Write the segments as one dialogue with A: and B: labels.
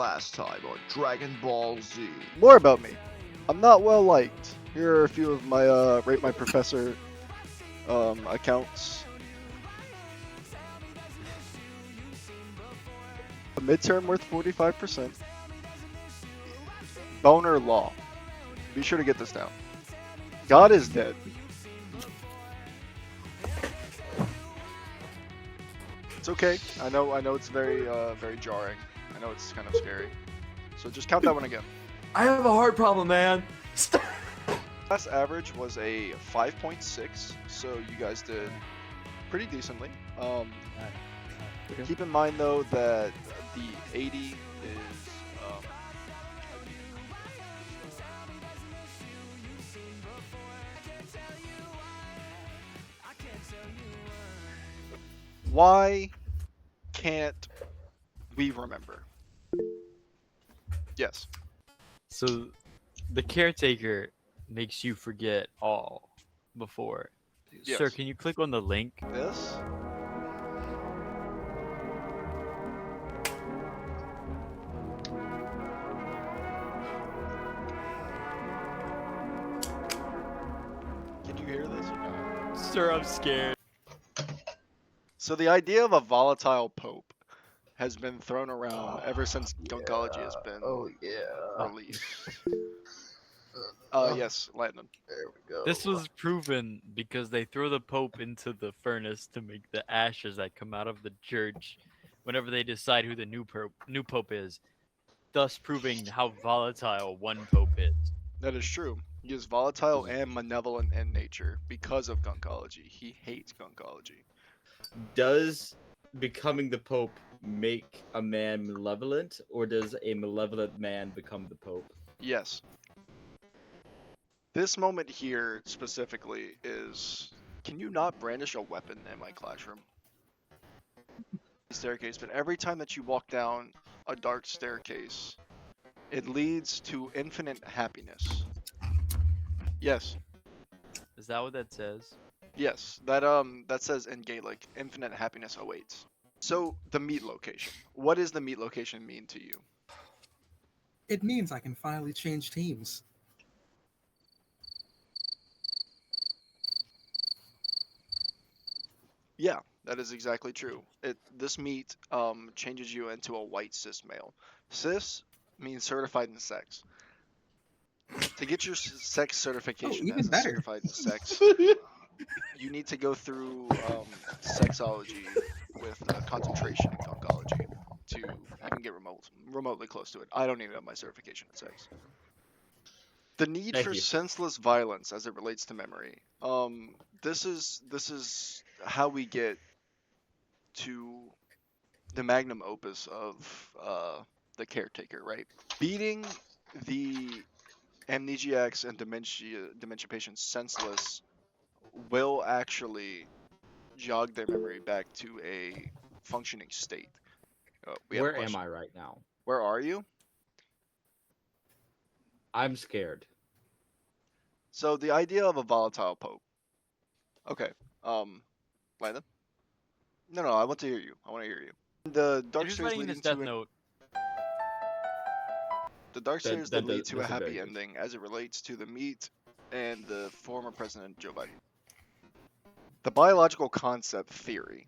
A: Last time on Dragon Ball Z.
B: More about me. I'm not well liked. Here are a few of my rate my professor accounts. A midterm worth 45%. Boner law. Be sure to get this down. God is dead. It's okay. I know it's very very jarring. I know it's kind of scary. So just count that one again.
C: I have a heart problem, man.
B: Class average was a 5.6, so you guys did pretty decently.
C: Okay.
B: Keep in mind though that the 80 is why can't we remember? Yes.
D: So, the caretaker makes you forget all before.
B: Yes.
D: Sir, can you click on the link?
B: This. Can you hear this or not?
D: Sir, I'm scared.
B: So the idea of a volatile pope has been thrown around ever since Gunkology has been released. Yes, Landon.
A: There we go.
D: This was proven because they throw the Pope into the furnace to make the ashes that come out of the church whenever they decide who the new pope is, thus proving how volatile one pope is.
B: That is true. He is volatile and malevolent in nature because of Gunkology. He hates Gunkology.
C: Does becoming the Pope make a man malevolent, or does a malevolent man become the Pope?
B: Yes. This moment here specifically is, can you not brandish a weapon in my classroom? Staircase, but every time that you walk down a dark staircase, it leads to infinite happiness. Yes.
D: Is that what that says?
B: Yes, that says in Gaelic, infinite happiness awaits. So the meat location. What does the meat location mean to you?
E: It means I can finally change teams.
B: Yeah, that is exactly true. This meat changes you into a white cis male. Cis means certified in sex. To get your sex certification
E: even
B: as a
E: better.
B: certified in sex, you need to go through sexology with concentration in oncology to even get remotely close to it. I don't even have my certification in sex. The need
C: Thank
B: for
C: you.
B: senseless violence as it relates to memory. This is how we get to the magnum opus of the caretaker, right? Beating the amnesiacs and dementia patients senseless will actually jog their memory back to a functioning state. We have a
C: Where am
B: question.
C: I right now?
B: Where are you?
C: I'm scared.
B: So the idea of a volatile pope. Okay. Landon? No, I want to hear you. I want to hear you. The dark
D: He's
B: stairs
D: writing
B: lead
D: his
B: into
D: death note.
B: the dark stairs that lead to a
C: that's very
B: happy
C: good.
B: ending as it relates to the meat and the former president Joe Biden. The biological concept theory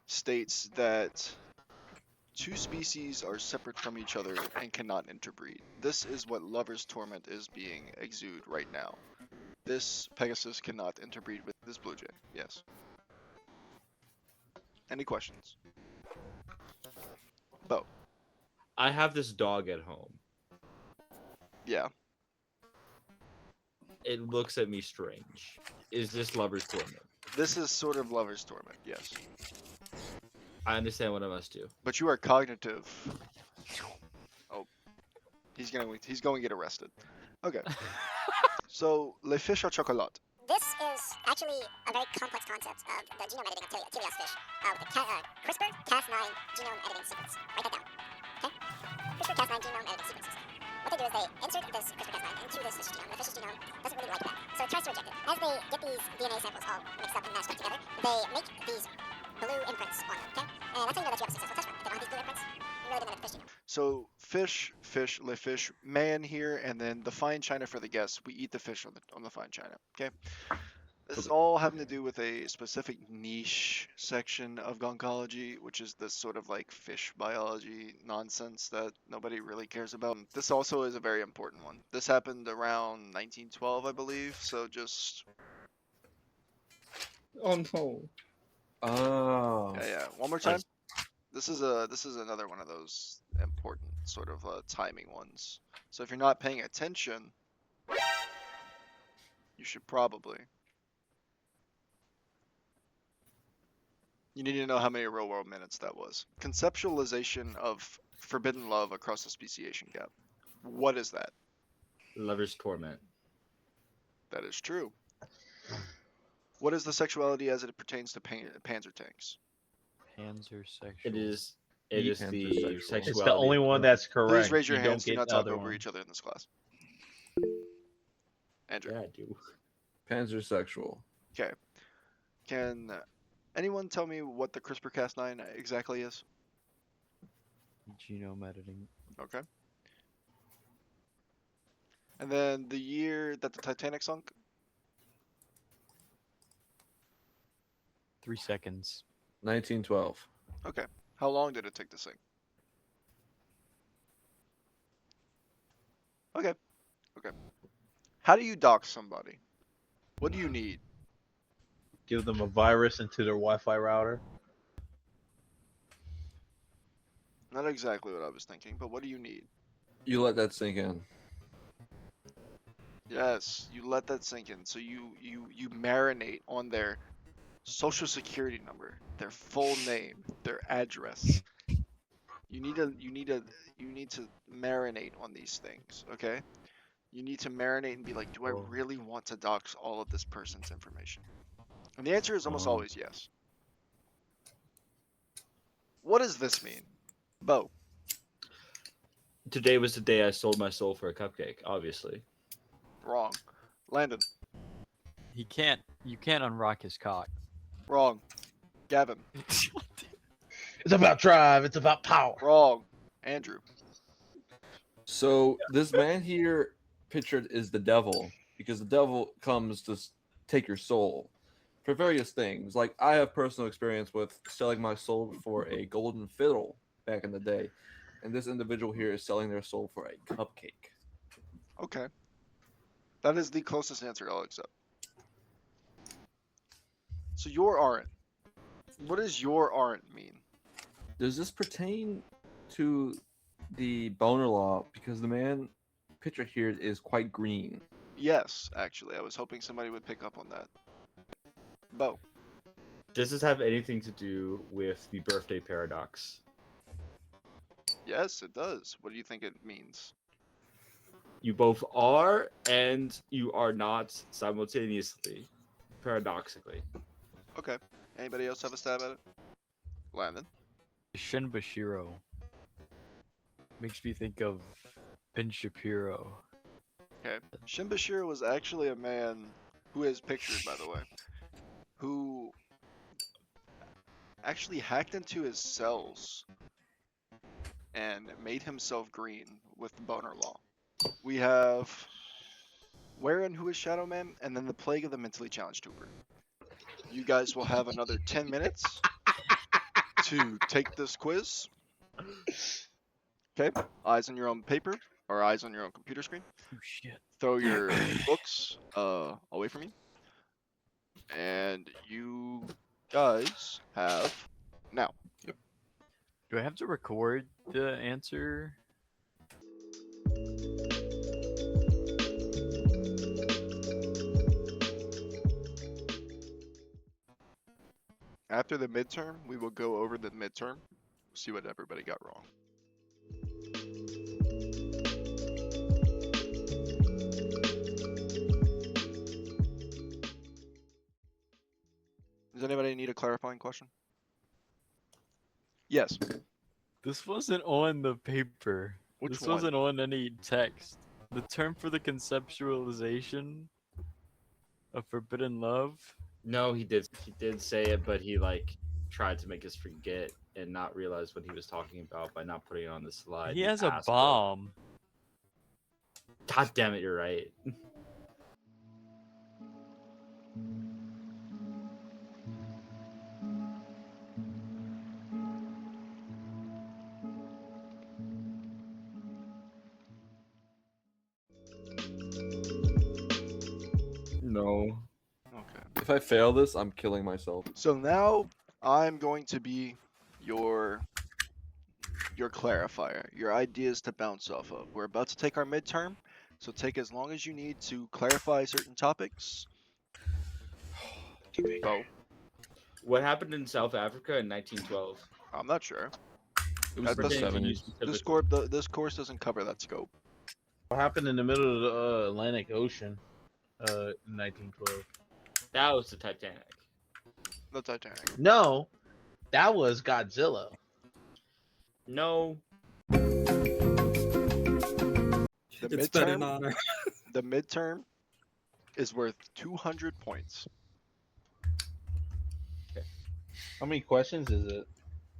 B: states that two species are separate from each other and cannot interbreed. This is what Lover's Torment is being exuded right now. This Pegasus cannot interbreed with this Blue Jay. Yes. Any questions? Bo.
C: I have this dog at home.
B: Yeah.
C: It looks at me strange. Is this Lover's Torment?
B: This is sort of Lover's Torment, yes.
C: I understand what I must do.
B: But you are cognitive. Oh. He's going to get arrested. Okay. So, le fish au chocolat.
F: This is actually a very complex concept of the genome editing of Teleos fish with the CRISPR-Cas9 genome editing sequence. Write that down, okay? CRISPR-Cas9 genome editing sequences. What they do is they insert this CRISPR-Cas9 into this fish's genome, and the fish's genome doesn't really like that, so it tries to reject it. As they get these DNA samples all mixed up and mashed up together, they make these blue imprints on them, okay? And that's how you know that you have a successful test run. If they don't have these blue imprints, You really didn't know the fish to do.
B: So fish, le fish, man here, and then the fine china for the guests. We eat the fish on the fine china. Okay. This is all having to do with a specific niche section of oncology, which is this sort of like fish biology nonsense that nobody really cares about. This also is a very important one. This happened around 1912, I believe. So just
C: Oh no.
G: Oh.
B: yeah. One more time. This is another one of those important sort of timing ones. So if you're not paying attention, you should probably. You need to know how many real world minutes that was. Conceptualization of forbidden love across the speciation gap. What is that?
C: Lover's torment.
B: That is true. What is the sexuality as it pertains to panzer tanks?
D: Panzersexual.
C: It is the
G: Pansexual.
C: sexuality.
H: It's the only one that's correct.
B: Please raise your
H: You
B: hands.
H: don't
B: Do
H: get
B: not
H: the
B: talk
H: other
B: over
H: one.
B: each other in this class. Andrew.
C: Yeah, I do.
G: Pansexual.
B: Okay. Can anyone tell me what the CRISPR-Cas9 exactly is?
D: Genome editing.
B: Okay. And then the year that the Titanic sunk?
D: 3 seconds.
G: 1912.
B: Okay. How long did it take to sink? Okay. Okay. How do you dox somebody? What do you need?
H: Give them a virus into their Wi-Fi router.
B: Not exactly what I was thinking, but what do you need?
G: You let that sink in.
B: Yes, you let that sink in. So you marinate on their social security number, their full name, their address. You need to marinate on these things, okay? You need to marinate and be like, do I
D: Oh.
B: really want to dox all of this person's information? And the answer is almost always yes. What does this mean? Bo.
C: Today was the day I sold my soul for a cupcake, obviously.
B: Wrong. Landon.
D: You can't unrock his cock.
B: Wrong. Gavin.
H: It's about drive. It's about power.
B: Wrong. Andrew.
G: So this man here pictured is the devil because the devil comes to take your soul for various things. Like I have personal experience with selling my soul for a golden fiddle back in the day, and this individual here is selling their soul for a cupcake.
B: Okay. That is the closest answer I'll accept. So your aren't. What does your aren't mean?
G: Does this pertain to the boner law? Because the man pictured here is quite green.
B: Yes, actually. I was hoping somebody would pick up on that. Bo.
C: Does this have anything to do with the birthday paradox?
B: Yes, it does. What do you think it means?
C: You both are and you are not simultaneously, paradoxically.
B: Okay. Anybody else have a stab at it? Landon.
D: Shin Bashiro. Makes me think of Ben Shapiro.
B: Okay. Shin Bashir was actually a man who is pictured, by the way, who actually hacked into his cells and made himself green with the boner law. We have Where and Who is Shadow Man, and then the Plague of the Mentally Challenged Hooper. You guys will have another 10 minutes to take this quiz. Okay, eyes on your own paper, or eyes on your own computer screen.
D: Oh shit.
B: Throw your books away from you. And you guys have now.
D: Do I have to record the answer?
B: After the midterm, we will go over the midterm, see what everybody got wrong. Does anybody need a clarifying question? Yes.
D: This wasn't on the paper.
B: Which
D: This
B: one?
D: wasn't on any text. The term for the conceptualization of forbidden love.
C: No, he did say it, but he like tried to make us forget and not realize what he was talking about by not putting it on the slide.
D: He
C: you
D: has a
C: asshole.
D: bomb.
C: God damn it, you're right.
G: No.
B: Okay.
G: If I fail this, I'm killing myself.
B: So now I'm going to be your clarifier, your ideas to bounce off of. We're about to take our midterm, so take as long as you need to clarify certain topics. Bo,
C: What happened in South Africa in 1912?
B: I'm not sure.
G: It was
B: That
G: the
B: doesn't-
C: Pertaining to you
G: 70s.
C: specifically.
B: This course doesn't cover that scope.
H: What happened in the middle of the Atlantic Ocean in 1912?
C: That was the Titanic.
B: The Titanic.
H: No, that was Godzilla.
C: No.
B: The
E: It's been an
B: midterm,
E: honor.
B: the midterm is worth 200 points.
H: How many questions is it?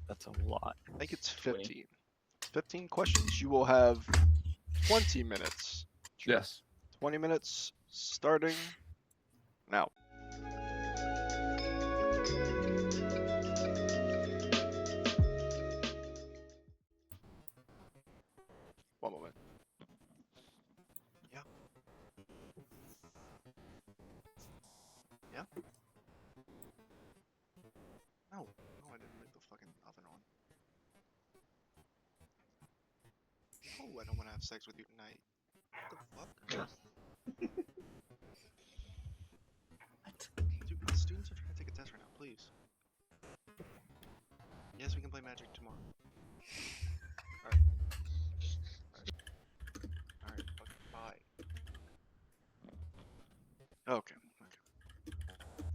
D: That's a lot.
B: I think it's
C: 20.
B: 15. 15 questions. You will have 20 minutes.
G: Yes.
B: 20 minutes starting now. One moment. Yeah. Yeah. No, I didn't leave the fucking oven on. Oh, I don't want to have sex with you tonight. What the fuck? Dude, the students are trying to take a test right now, please. Yes, we can play Magic tomorrow. Alright. Alright, fucking bye. Okay.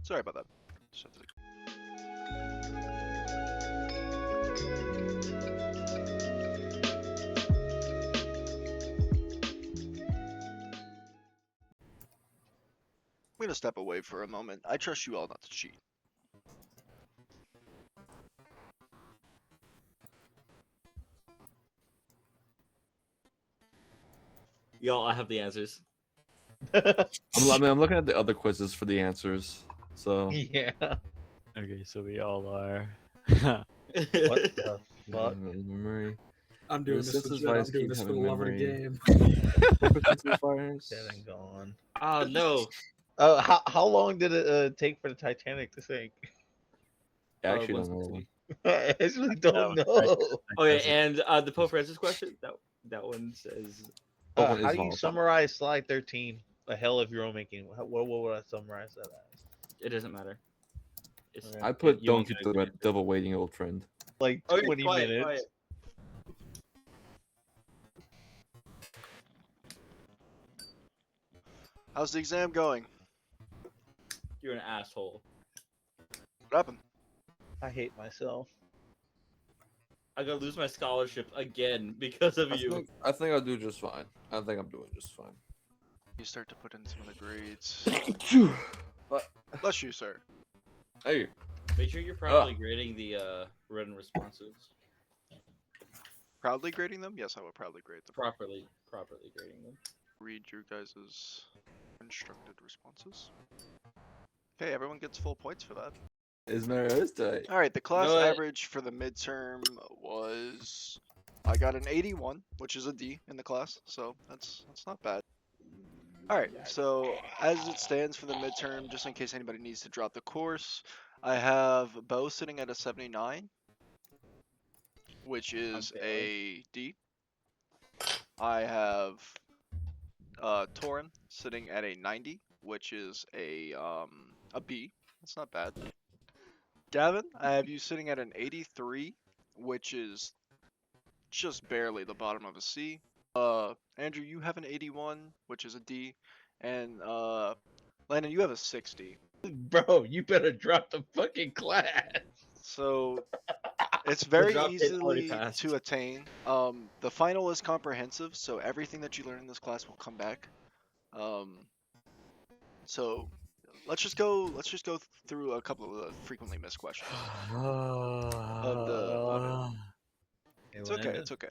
B: Sorry about that. Just have to... I'm gonna step away for a moment. I trust you all not to cheat.
C: Y'all, I have the answers.
G: I'm looking at the other quizzes for the answers. So
H: Yeah.
D: Okay, so we all are.
H: What the fuck?
G: memory.
E: I'm doing
G: This
E: this for
G: is
E: Jen.
G: why
E: I'm doing
G: keep
E: this for the
G: having
E: love of the
G: memory.
E: game.
H: Dead and gone.
C: Oh no.
H: How long did it take for the Titanic to sink?
G: I actually don't
C: 160.
G: know.
H: I actually don't
D: No,
H: know.
C: Okay, and the Pope Francis question. That one says.
G: That one
H: How
G: is
H: do you
G: volatile.
H: summarize slide 13? A hell of your own making. What would I summarize that as?
C: It doesn't matter. It's,
H: Okay.
G: I put
C: you
G: don't
C: won't
G: keep
C: get
G: the
C: a good answer.
G: devil waiting, old friend.
H: Like
C: Okay,
H: 20
C: quiet,
H: minutes.
C: quiet.
B: How's the exam going?
C: You're an asshole.
B: What happened?
H: I hate myself.
C: I'm gonna lose my scholarship again because of you.
G: I think I'll do just fine. I think I'm doing just fine.
B: You start to put in some of the grades.
G: But
B: Bless you, sir.
G: hey,
C: Make sure you're properly grading the written responses.
B: Proudly grading them? Yes, I would proudly grade them.
C: Properly grading them.
B: Read your guys' instructed responses. Okay, everyone gets full points for that.
G: isn't that right?
B: Alright, the class
C: know what?
B: average for the midterm was... I got an 81, which is a D in the class, so that's not bad. Alright, so as it stands for the midterm, just in case anybody needs to drop the course, I have Bo sitting at a 79, which is a D. I have Torin sitting at a 90, which is a B. That's not bad. Gavin, I have you sitting at an 83, which is just barely the bottom of a C. Andrew, you have an 81, which is a D, and Landon, you have a 60.
H: Bro, you better drop the fucking class.
B: So it's very
C: drop hit already
B: easily
C: passed.
B: to attain. The final is comprehensive, so everything that you learn in this class will come back. So let's just go through a couple of the frequently missed questions. It's okay. It's okay.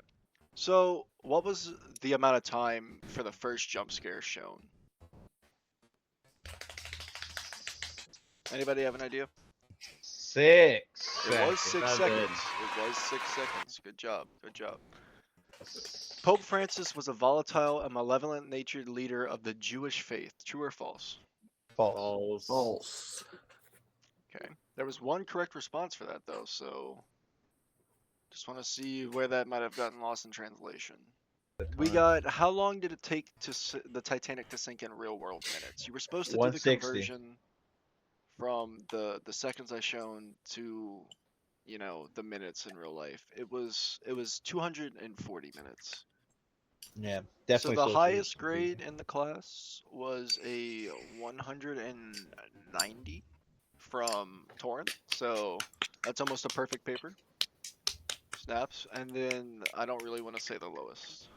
B: So, what was the amount of time for the first jump scare shown? Anybody have an idea?
H: 6
B: It was 6
C: Seven.
B: seconds. It was 6 seconds. Good job. Good job. Pope Francis was a volatile and malevolent-natured leader of the Jewish faith. True or false?
H: False.
G: False.
B: Okay. There was one correct response for that, though, so just want to see where that might have gotten lost in translation. We got, how long did it take the Titanic to sink in real-world minutes? You were supposed to do the
H: 160.
B: conversion from the seconds I shown to, you know, the minutes in real life. It was 240 minutes.
H: Yeah,
B: So
H: definitely.
B: the
H: closer to
B: highest
H: 60.
B: grade in the class was a 190 from Torrent. So that's almost a perfect paper. Snaps. And then I don't really want to say the lowest.